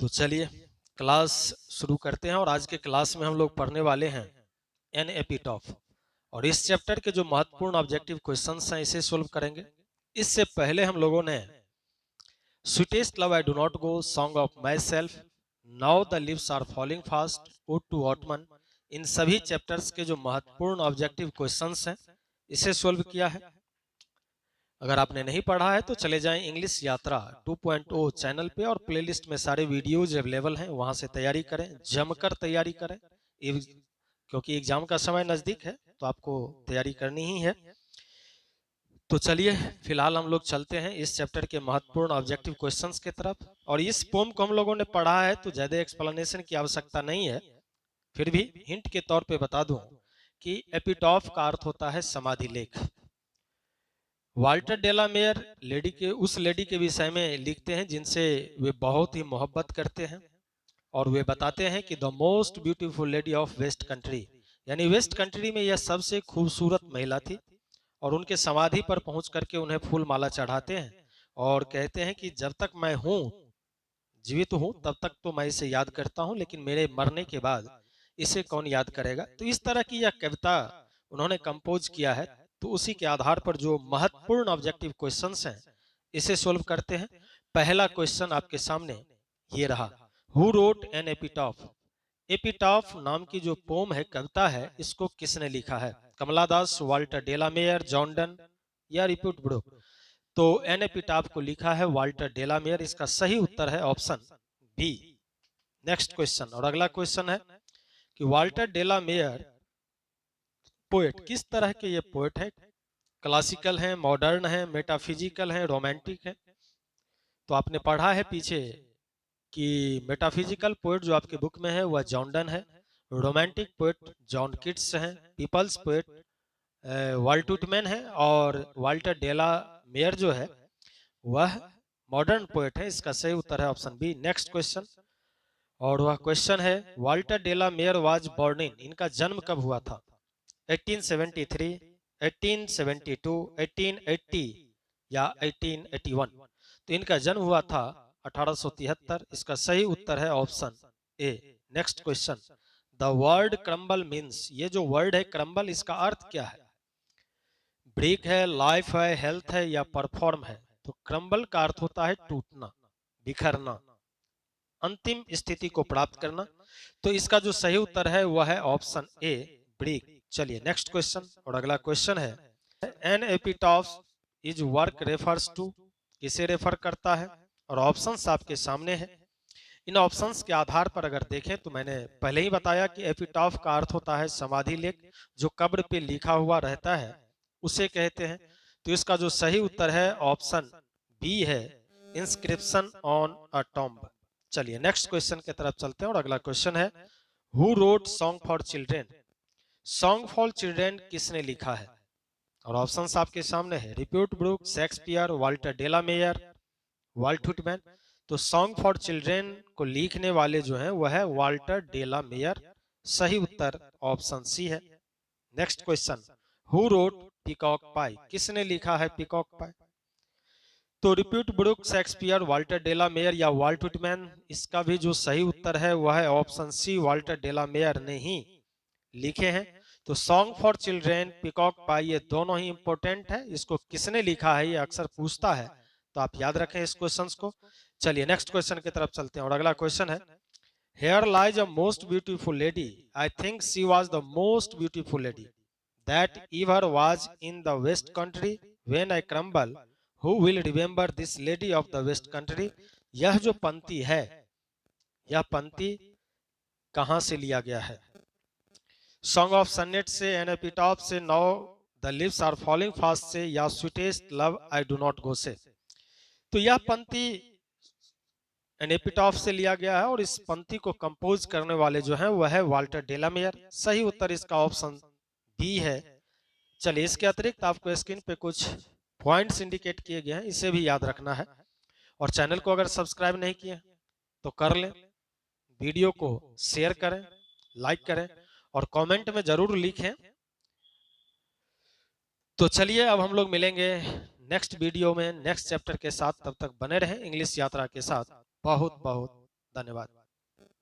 तो चलिए क्लास शुरू करते हैं और आज के क्लास में हम लोग पढ़ने वाले हैं एन एपिटॉफ और इस चैप्टर के जो महत्वपूर्ण ऑब्जेक्टिव क्वेश्चंस हैं इसे सोल्व करेंगे। इससे पहले हम लोगों ने sweetest love I do not go, song of myself, now the leaves are falling fast, ode to autumn, इन सभी चैप्टर्स के जो महत्वपूर्ण ऑब्जेक्टिव क्वेश्चंस हैं इसे सोल्व किया है। अगर आपने नहीं पढ़ा है तो चले जाएं इंग्लिश यात्रा 2.0 चैनल पे और प्लेलिस्ट में सारे वीडियोज अवेलेबल हैं, वहां से तैयारी करें, जमकर तैयारी करें क्योंकि एग्जाम का समय नजदीक है तो आपको तैयारी करनी ही है। तो चलिए फिलहाल हम लोग चलते हैं इस चैप्टर के महत्वपूर्ण ऑब्जेक्टिव क्वेश्चंस की तरफ। और इस पोम को हम लोगों ने पढ़ा है तो ज्यादा एक्सप्लेनेशन की आवश्यकता नहीं है, फिर भी हिंट के तौर पे बता दूं कि एपिटॉफ का अर्थ होता है समाधि लेख। वाल्टर डेलामेयर उस लेडी के विषय में लिखते हैं जिनसे वे बहुत ही मोहब्बत करते हैं और वे बताते हैं कि the most beautiful lady of west country, यानी वेस्ट कंट्री में यह सबसे खूबसूरत महिला थी। और उनके समाधि पर पहुंच करके उन्हें फूल माला चढ़ाते हैं और कहते हैं कि जब तक मैं हूं, जीवित हूं, तब तक तो मैं इसे याद करता हूं, लेकिन मेरे मरने के बाद इसे कौन याद करेगा। तो इस तरह की यह कविता उन्होंने कंपोज किया है। तो उसी के आधार पर जो महत्वपूर्ण ऑब्जेक्टिव क्वेश्चंस हैं इसे सोल्व करते हैं। पहला क्वेश्चन आपके सामने ये रहा, हु रोट एन एपिटॉफ। एपिटॉफ नाम की जो पोम है, कविता है, इसको किसने लिखा है? कमला दास, वाल्टर डेलामेयर, जॉन डन या रिपीट ब्रूक। तो एन एपिटॉफ को लिखा है वाल्टर डेलामेयर। इसका सही उत्तर है ऑप्शन बी। नेक्स्ट क्वेश्चन, और अगला क्वेश्चन है कि वाल्टर डेलामेयर पोएट किस तरह के ये पोएट है? क्लासिकल हैं, मॉडर्न हैं, मेटाफिजिकल हैं, रोमांटिक हैं। तो आपने पढ़ा है पीछे कि मेटाफिजिकल पोएट जो आपके बुक में है वह जॉन डन है, रोमांटिक पोएट जॉन किट्स हैं, पीपल्स पोएट वाल्ट विटमैन है और वाल्टर डेला मेयर जो है वह मॉडर्न पोएट है। इसका सही उत्तर है ऑप्शन बी। नेक्स्ट क्वेश्चन, और वह क्वेश्चन है Walter de la Mare was born in, इनका जन्म कब हुआ था? 1873, 1872, 1880 या 1881। तो इनका जन्म हुआ था 1873। इसका सही उत्तर है option A. Next question, the word crumble means, ये जो वर्ड है क्रम्बल, इसका अर्थ क्या है? ब्रेक है, लाइफ है, हेल्थ है या परफॉर्म है? तो क्रम्बल का अर्थ होता है टूटना, बिखरना, अंतिम स्थिति को प्राप्त करना। तो इसका जो सही उत्तर है वह है ऑप्शन ए, ब्रेक। चलिए नेक्स्ट क्वेश्चन, और अगला क्वेश्चन है an epitaph is work refers to, किसे रेफर करता है? और ऑप्शंस आपके सामने हैं। इन ऑप्शंस के आधार पर अगर देखें तो मैंने पहले ही बताया कि एपिटॉफ का अर्थ होता है समाधि लेख, जो कब्र पे लिखा हुआ रहता है उसे कहते हैं। तो इसका जो सही उत्तर है ऑप्शन बी है, इंस्क्रिप्शन ऑन अ टॉम्ब। चलिए नेक्स्ट क्वेश्चन की तरफ चलते हैं और अगला क्वेश्चन है who wrote song for children. Song for children किसने लिखा है? और ऑप्शंस आपके सामने है, Rupert Brooke, Shakespeare, Walter de la Mare, Walt Whitman. तो सॉन्ग फॉर चिल्ड्रेन को लिखने वाले जो हैं वह है वाल्टर डेलामेयर। सही उत्तर ऑप्शन सी है। Next question, who wrote peacock pie, किसने लिखा है पीकॉक पाई? तो Rupert Brooke, Shakespeare, Walter de la Mare या वाल्ट विटमैन। इसका भी जो सही उत्तर है वह है ऑप्शन सी, वाल्टर डेलामेयर ने ही लिखे हैं। तो सॉन्ग फॉर चिल्ड्रेन, पीकॉक पाई, ये दोनों ही इंपॉर्टेंट है। इसको किसने लिखा है ये अक्सर पूछता है, तो आप याद रखें इस क्वेश्चंस को। चलिए नेक्स्ट क्वेश्चन की तरफ चलते हैं और अगला क्वेश्चन है here lies a most beautiful lady, I think she was the most beautiful lady that ever was in the west country when I crumble, who will remember this lady of the west country. यह जो पंक्ति है, यह पंक्ति कहां से लिया गया है? सॉन्ग ऑफ सन्नेट से, एन एपिटॉफ से, now the leaves are falling fast से, या sweetest love I do not go से। तो यह पंक्ति एन एपिटॉफ से लिया गया है और इस पंक्ति को कंपोज करने वाले जो हैं वह है वाल्टर डेलामेयर। सही उत्तर इसका ऑप्शन बी है। चलिए इसके अतिरिक्त आपको स्क्रीन पे कुछ पॉइंट्स इंडिकेट किए गए हैं, इसे भी याद रखना है। और चैनल को अगर सब्सक्राइब नहीं किए तो कर लें, वीडियो को शेयर करें, लाइक करें और कमेंट में जरूर लिखें। तो चलिए अब हम लोग मिलेंगे नेक्स्ट वीडियो में नेक्स्ट चैप्टर के साथ। तब तक बने रहें इंग्लिश यात्रा के साथ। बहुत बहुत धन्यवाद।